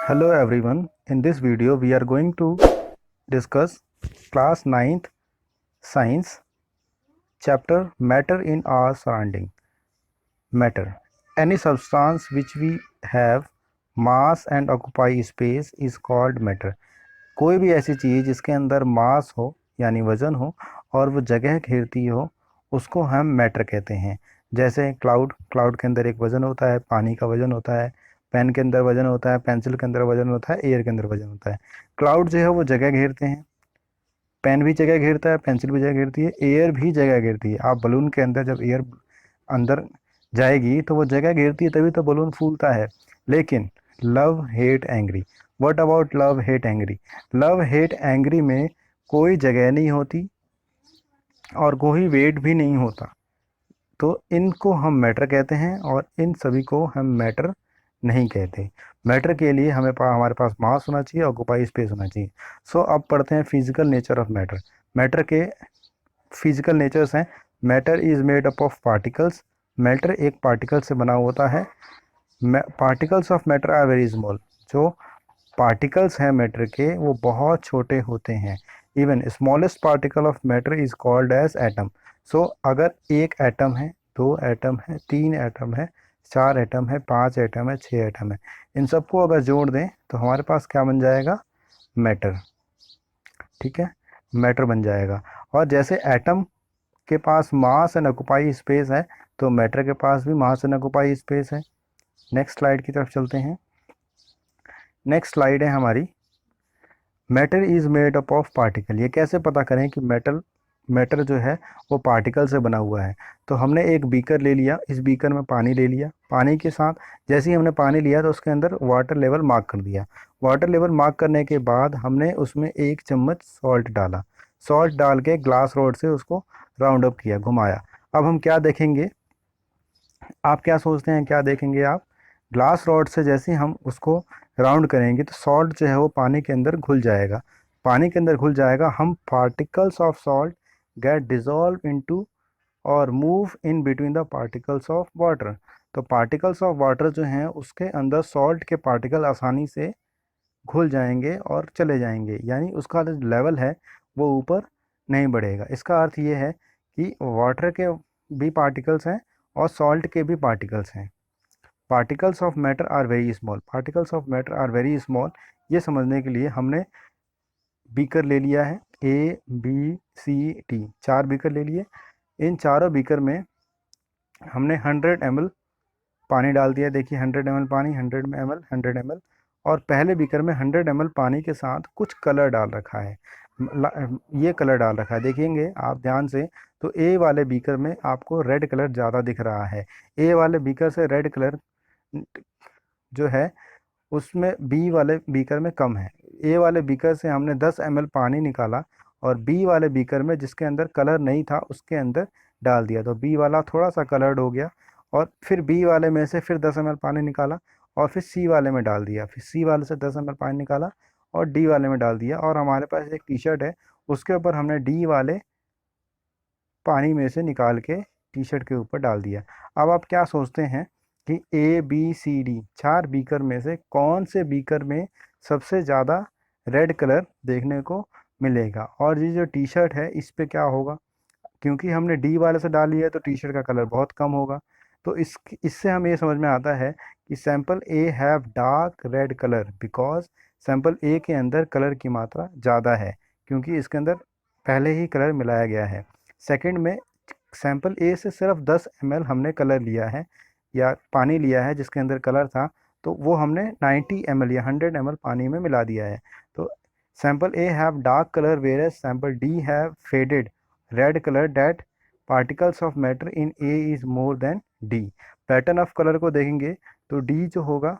Hello everyone. In this video we are going to discuss class 9th science chapter matter in our surrounding. Matter. Any substance which we have mass and occupy space is called matter. कोई भी ऐसी चीज़ जिसके अंदर मास हो यानी वजन हो और वो जगह घेरती हो उसको हम मैटर कहते हैं। जैसे क्लाउड के अंदर एक वजन होता है, पानी का वजन होता है, पेन के अंदर वजन होता है, पेंसिल के अंदर वजन होता है, एयर के अंदर वजन होता है। क्लाउड जो है वो जगह घेरते हैं, पेन भी जगह घेरता है, पेंसिल भी जगह घेरती है, एयर भी जगह घेरती है। आप बलून के अंदर जब एयर अंदर जाएगी तो वो जगह घेरती है, तभी तो बलून फूलता है। लेकिन love hate angry, what about love hate angry? Love hate angry में कोई जगह नहीं होती और कोई वेट भी नहीं होता, तो इनको हम मैटर कहते हैं और इन सभी को हम मैटर नहीं कहते। मैटर के लिए हमारे पास मास होना चाहिए, ऑक्यूपाई स्पेस होना चाहिए। सो अब पढ़ते हैं physical nature of matter. Matter के फिजिकल नेचर्स हैं। Matter is made up of particles. Matter एक पार्टिकल से बना होता है। Particles of matter are very small. जो पार्टिकल्स हैं मैटर के वो बहुत छोटे होते हैं। Even smallest particle of matter is called as atom. So अगर एक एटम है, दो एटम है, तीन एटम है, चार एटम है, पांच एटम है, छह एटम है, इन सबको अगर जोड़ दें तो हमारे पास क्या बन जाएगा? मैटर। ठीक है, मैटर बन जाएगा। और जैसे एटम के पास मास एंड ऑक्यूपाई स्पेस है तो मैटर के पास भी मास एंड ऑक्यूपाई स्पेस है। नेक्स्ट स्लाइड की तरफ चलते हैं। नेक्स्ट स्लाइड है हमारी, matter is made up of particle. ये कैसे पता करें कि मैटर जो है वो पार्टिकल से बना हुआ है? तो हमने एक बीकर ले लिया, इस बीकर में पानी ले लिया, पानी के साथ जैसे ही हमने पानी लिया तो उसके अंदर वाटर लेवल मार्क कर दिया। वाटर लेवल मार्क करने के बाद हमने उसमें एक चम्मच सॉल्ट डाला। सॉल्ट डाल के ग्लास रोड से उसको राउंड अप किया, घुमाया। अब हम क्या देखेंगे? आप क्या सोचते हैं क्या देखेंगे आप? ग्लास रॉड से जैसे ही हम उसको राउंड करेंगे तो सॉल्ट जो है वो पानी के अंदर घुल जाएगा। पानी के अंदर घुल जाएगा, हम particles of salt get dissolve into और move in between the particles of water. तो पार्टिकल्स ऑफ वाटर जो हैं उसके अंदर सॉल्ट के पार्टिकल आसानी से घुल जाएंगे और चले जाएंगे, यानी उसका जो लेवल है वो ऊपर नहीं बढ़ेगा। इसका अर्थ ये है कि वाटर के भी पार्टिकल्स हैं और सॉल्ट के भी पार्टिकल्स हैं। Particles of matter are very small. Particles of matter are very small, ये समझने के लिए हमने बीकर ले लिया है, ए बी सी टी, चार बीकर ले लिए। इन चारों बीकर में हमने 100 ml पानी डाल दिया। देखिए 100 ml पानी, 100 ml, 100 ml। और पहले बीकर में 100 ml पानी के साथ कुछ कलर डाल रखा है। ये कलर डाल रखा है, देखेंगे आप ध्यान से तो ए वाले बीकर में आपको रेड कलर ज़्यादा दिख रहा है। ए वाले बीकर से रेड कलर जो है उसमें बी वाले बीकर में कम है। ए वाले बीकर से हमने 10 ml पानी निकाला और बी वाले बीकर में जिसके अंदर कलर नहीं था उसके अंदर डाल दिया, तो बी वाला थोड़ा सा कलर्ड हो गया। और फिर बी वाले में से फिर 10 ml पानी निकाला और फिर सी वाले में डाल दिया, फिर सी वाले से 10 ml पानी निकाला और डी वाले में डाल दिया। और हमारे पास एक टी शर्ट है, उसके ऊपर हमने डी वाले पानी में से निकाल के टी शर्ट के ऊपर डाल दिया। अब आप क्या सोचते हैं कि ए बी सी डी चार बीकर में से कौन से बीकर में सबसे ज़्यादा रेड कलर देखने को मिलेगा? और ये जो टी शर्ट है इस पे क्या होगा? क्योंकि हमने डी वाले से डाली है तो टी शर्ट का कलर बहुत कम होगा। तो इससे हमें ये समझ में आता है कि sample A have dark red colour because sample A के अंदर कलर की मात्रा ज़्यादा है, क्योंकि इसके अंदर पहले ही कलर मिलाया गया है। सेकंड में सैंपल ए से सिर्फ 10 ml हमने कलर लिया है या पानी लिया है जिसके अंदर कलर था, तो वो हमने 90 ml या 100 ml पानी में मिला दिया है। तो sample A have dark colour where sample D have faded red colour that particles of matter in A is more than D. Pattern of colour को देखेंगे तो डी जो होगा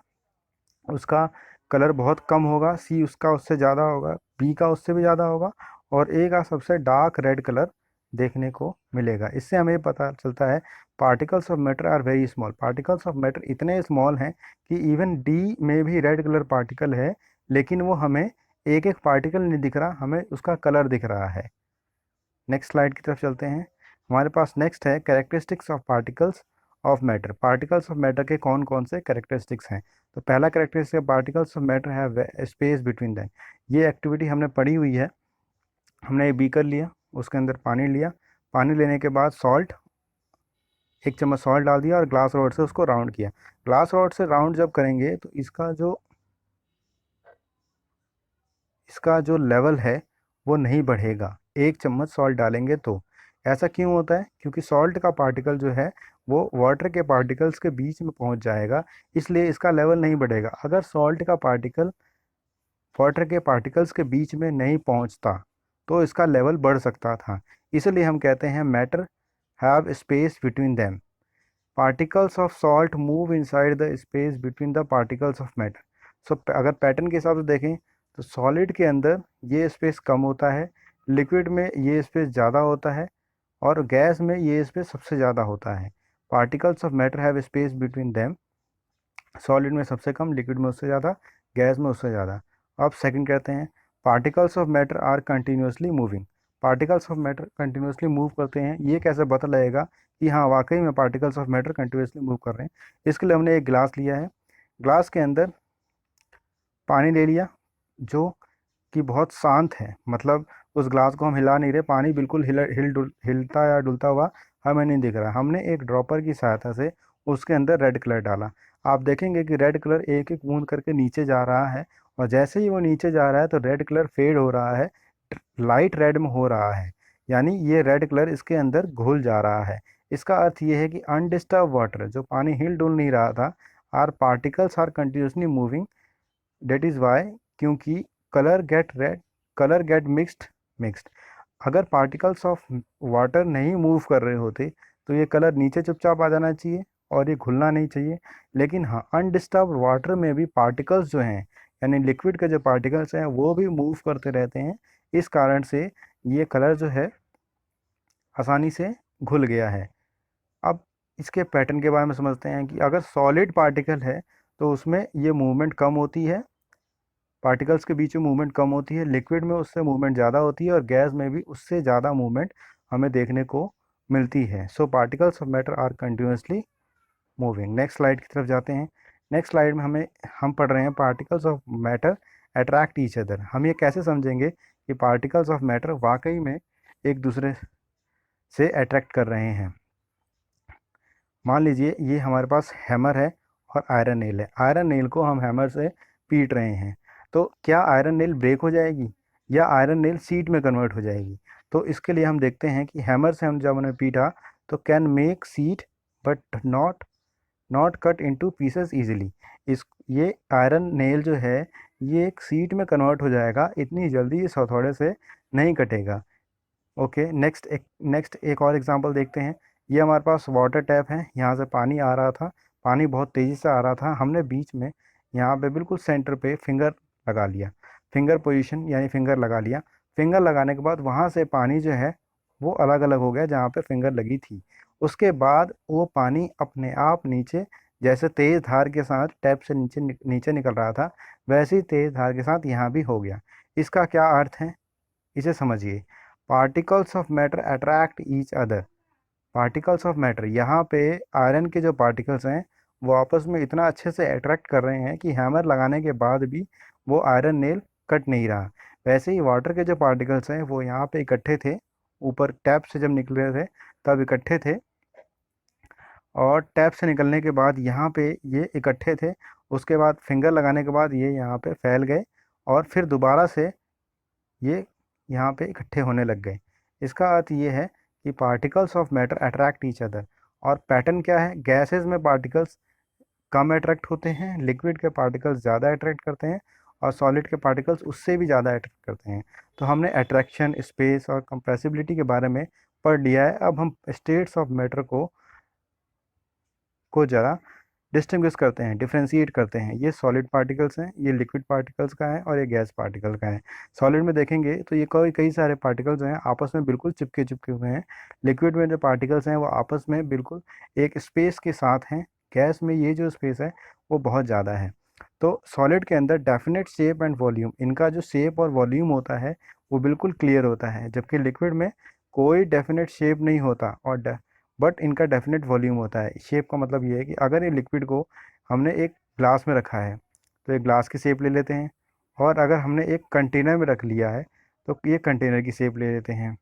उसका कलर बहुत कम होगा, सी उसका उससे ज़्यादा होगा, बी का उससे भी ज़्यादा होगा और ए का सबसे डार्क रेड कलर देखने को मिलेगा। इससे हमें पता चलता है particles of matter are very small. Particles of matter इतने स्मॉल हैं कि इवन डी में भी रेड कलर पार्टिकल है, लेकिन वो हमें एक एक पार्टिकल नहीं दिख रहा, हमें उसका कलर दिख रहा है। नेक्स्ट स्लाइड की तरफ चलते हैं। हमारे पास नेक्स्ट है characteristics of particles of matter, particles of matter के कौन कौन से कैरेक्टरिस्टिक्स हैं। तो पहला characteristic, particles of matter have space between them. ये एक्टिविटी हमने पढ़ी हुई है। हमने एक बीकर लिया, उसके अंदर पानी लिया, पानी लेने के बाद सॉल्ट, 1 चम्मच सॉल्ट डाल दिया और ग्लास रॉड से उसको राउंड किया। ग्लास रॉड से राउंड जब करेंगे तो इसका जो लेवल है वो नहीं बढ़ेगा, 1 चम्मच सॉल्ट डालेंगे तो। ऐसा क्यों होता है? क्योंकि सॉल्ट का पार्टिकल जो है वो वाटर के पार्टिकल्स के बीच में पहुंच जाएगा, इसलिए इसका लेवल नहीं बढ़ेगा। अगर सॉल्ट का पार्टिकल वाटर के पार्टिकल्स के बीच में नहीं पहुंचता तो इसका लेवल बढ़ सकता था। इसलिए हम कहते हैं matter have space between them. Particles of salt move inside the space between the particles of matter. So अगर पैटर्न के हिसाब से देखें तो सॉलिड के अंदर ये स्पेस कम होता है, लिक्विड में ये स्पेस ज़्यादा होता है, और गैस में ये स्पेस सबसे ज़्यादा होता है। Particles of matter have space between them, solid में सबसे कम, लिक्विड में उससे ज़्यादा, गैस में उससे ज़्यादा। अब सेकंड कहते हैं particles of matter are continuously moving. Particles of matter continuously move करते हैं, ये कैसे पता लगेगा कि हाँ वाकई में particles of matter continuously move कर रहे हैं? इसके लिए हमने एक ग्लास लिया है, ग्लास के अंदर पानी ले लिया जो कि बहुत शांत है, मतलब उस ग्लास को हम हिला नहीं रहे, पानी बिल्कुल हिलता या डुलता हुआ हमें नहीं दिख रहा। हमने एक ड्रॉपर की सहायता से उसके अंदर रेड कलर डाला। आप देखेंगे कि रेड कलर एक एक बूंद करके नीचे जा रहा है, और जैसे ही वो नीचे जा रहा है तो रेड कलर फेड हो रहा है, लाइट रेड में हो रहा है, यानी ये रेड कलर इसके अंदर घुल जा रहा है। इसका अर्थ ये है कि अनडिस्टर्ब वाटर, जो पानी हिल डुल नहीं रहा था, are particles are continuously moving, that is why, क्योंकि कलर गेट मिक्स्ड। अगर पार्टिकल्स ऑफ वाटर नहीं मूव कर रहे होते तो ये कलर नीचे चुपचाप आ जाना चाहिए और ये घुलना नहीं चाहिए। लेकिन हाँ, अनडिस्टर्ब वाटर में भी पार्टिकल्स जो हैं, यानी लिक्विड के जो पार्टिकल्स हैं वो भी मूव करते रहते हैं, इस कारण से ये कलर जो है आसानी से घुल गया है। अब इसके पैटर्न के बारे में समझते हैं कि अगर सॉलिड पार्टिकल है तो उसमें ये मूवमेंट कम होती है, पार्टिकल्स के बीच में मूवमेंट कम होती है, लिक्विड में उससे मूवमेंट ज़्यादा होती है, और गैस में भी उससे ज़्यादा मूवमेंट हमें देखने को मिलती है। So particles of matter are continuously moving. Next slide की तरफ जाते हैं। नेक्स्ट स्लाइड में हम पढ़ रहे हैं particles of matter attract each other. हम ये कैसे समझेंगे कि पार्टिकल्स ऑफ मैटर वाकई में एक दूसरे से अट्रैक्ट कर रहे हैं? मान लीजिए ये हमारे पास हैमर है और आयरन नेल है, आयरन नेल को हम हैमर से पीट रहे हैं, तो क्या आयरन नेल ब्रेक हो जाएगी या आयरन नेल सीट में कन्वर्ट हो जाएगी? तो इसके लिए हम देखते हैं कि हैमर से हम जब उन्हें पीटा तो can make seat but not cut into pieces easily. इस ये आयरन नेल जो है ये एक सीट में कन्वर्ट हो जाएगा, इतनी जल्दी इस हथौड़े से नहीं कटेगा। ओके, नेक्स्ट एक और एग्जांपल देखते हैं। ये हमारे पास वाटर टैप है, यहाँ से पानी आ रहा था, पानी बहुत तेज़ी से आ रहा था, हमने बीच में यहाँ पे बिल्कुल सेंटर पे फिंगर लगा लिया, फिंगर पोजीशन यानी फिंगर लगा लिया। फिंगर लगाने के बाद वहाँ से पानी जो है वो अलग अलग हो गया जहाँ पे फिंगर लगी थी। उसके बाद वो पानी अपने आप नीचे, जैसे तेज़ धार के साथ टैप से नीचे निकल रहा था, वैसे ही तेज़ धार के साथ यहाँ भी हो गया। इसका क्या अर्थ है, इसे समझिए। Particles of matter attract each other. Particles of matter, यहाँ पे आयरन के जो पार्टिकल्स हैं वो आपस में इतना अच्छे से अट्रैक्ट कर रहे हैं कि हैमर लगाने के बाद भी वो आयरन नेल कट नहीं रहा। वैसे ही वाटर के जो पार्टिकल्स हैं वो यहाँ पे इकट्ठे थे, ऊपर टैप से जब निकल रहे थे तब इकट्ठे थे, और टैप से निकलने के बाद यहाँ पे ये इकट्ठे थे, उसके बाद फिंगर लगाने के बाद ये यहाँ पे फैल गए, और फिर दोबारा से ये यहाँ पे इकट्ठे होने लग गए। इसका अर्थ ये है कि particles of matter attract each other. और पैटर्न क्या है, गैसेस में पार्टिकल्स कम अट्रैक्ट होते हैं, लिक्विड के पार्टिकल्स ज़्यादा अट्रैक्ट करते हैं, और सॉलिड के पार्टिकल्स उससे भी ज़्यादा अट्रैक्ट करते हैं। तो हमने अट्रैक्शन, स्पेस और कंप्रेसिबिलिटी के बारे में पढ़ लिया है। अब हम स्टेट्स ऑफ मैटर को ज़रा डिस्टिंग्विश करते हैं, डिफ्रेंशिएट करते हैं। ये सॉलिड पार्टिकल्स हैं, ये लिक्विड पार्टिकल्स का है, और ये गैस पार्टिकल का है। सॉलिड में देखेंगे तो ये कई सारे पार्टिकल्स हैं आपस में बिल्कुल चिपके हुए हैं। लिक्विड में जो पार्टिकल्स हैं वो आपस में बिल्कुल एक स्पेस के साथ हैं। गैस में ये जो स्पेस है वो बहुत ज़्यादा है। तो सॉलिड के अंदर डेफिनेट शेप एंड वॉल्यूम, इनका जो शेप और वॉल्यूम होता है वो बिल्कुल क्लियर होता है, जबकि लिक्विड में कोई डेफिनेट शेप नहीं होता और बट इनका डेफिनेट वॉल्यूम होता है। शेप का मतलब ये है कि अगर ये लिक्विड को हमने एक ग्लास में रखा है तो एक ग्लास की शेप ले लेते हैं, और अगर हमने एक कंटेनर में रख लिया है तो ये कंटेनर की शेप ले लेते हैं।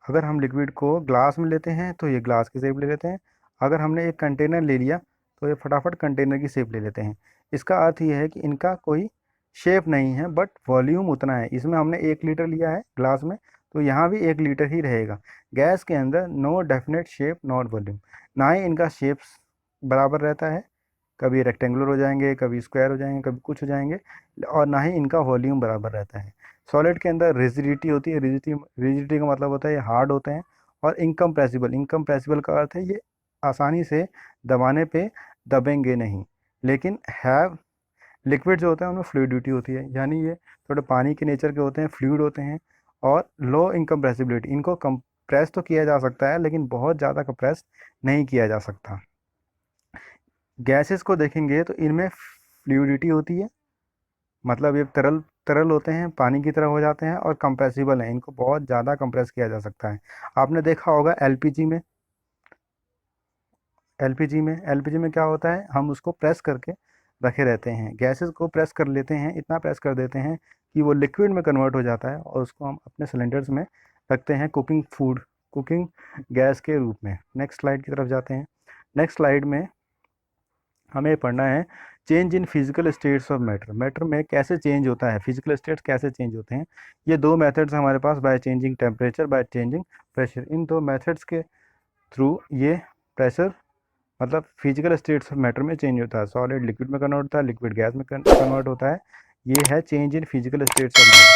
अगर हम लिक्विड को ग्लास में लेते हैं तो ये ग्लास की शेप ले लेते हैं, अगर हमने एक कंटेनर ले लिया तो ये फटाफट कंटेनर की शेप ले लेते हैं। इसका अर्थ ये है कि इनका कोई शेप नहीं है बट वॉल्यूम उतना है। इसमें हमने 1 लीटर लिया है ग्लास में, तो यहाँ भी 1 लीटर ही रहेगा। गैस के अंदर no definite shape not volume, ना ही इनका शेप बराबर रहता है, कभी रेक्टेंगुलर हो जाएंगे, कभी स्क्वायर हो जाएंगे, कभी कुछ हो जाएंगे, और ना ही इनका वॉल्यूम बराबर रहता है। सॉलिड के अंदर रिजिडिटी होती है। रिजिडिटी का मतलब होता है ये हार्ड होते हैं। और इनकम्प्रेसिबल, इनकम्प्रेसिबल का अर्थ है ये आसानी से दबाने पे दबेंगे नहीं। लेकिन हैव लिक्विड जो होता है उनमें फ्लूइडिटी होती है, यानी ये थोड़े पानी के नेचर के होते हैं, फ्लूइड होते हैं। और लो इनकम्प्रेसिबिलिटी, इनको कंप्रेस तो किया जा सकता है लेकिन बहुत ज़्यादा कंप्रेस नहीं किया जा सकता। गैसेस को देखेंगे तो इनमें फ्लूइडिटी होती है, मतलब ये तरल तरल होते हैं, पानी की तरह हो जाते हैं, और कंप्रेसिबल हैं, इनको बहुत ज़्यादा कंप्रेस किया जा सकता है। आपने देखा होगा एलपीजी में, एलपीजी में क्या होता है, हम उसको प्रेस करके रखे रहते हैं। गैसेस को प्रेस कर लेते हैं, इतना प्रेस कर देते हैं कि वो लिक्विड में कन्वर्ट हो जाता है, और उसको हम अपने सिलेंडर्स में रखते हैं कुकिंग गैस के रूप में। नेक्स्ट स्लाइड की तरफ जाते हैं। नेक्स्ट स्लाइड में हमें पढ़ना है change in physical states of matter. Matter में कैसे चेंज होता है, फिजिकल स्टेट्स कैसे चेंज होते हैं। ये दो मेथड्स हमारे पास, by changing temperature, by changing pressure. इन दो मेथड्स के थ्रू ये प्रेशर मतलब फिजिकल स्टेट्स ऑफ मैटर में चेंज होता है। सॉलिड लिक्विड में कन्वर्ट होता है, लिक्विड गैस में कन्वर्ट होता है। ये है change in physical states of matter.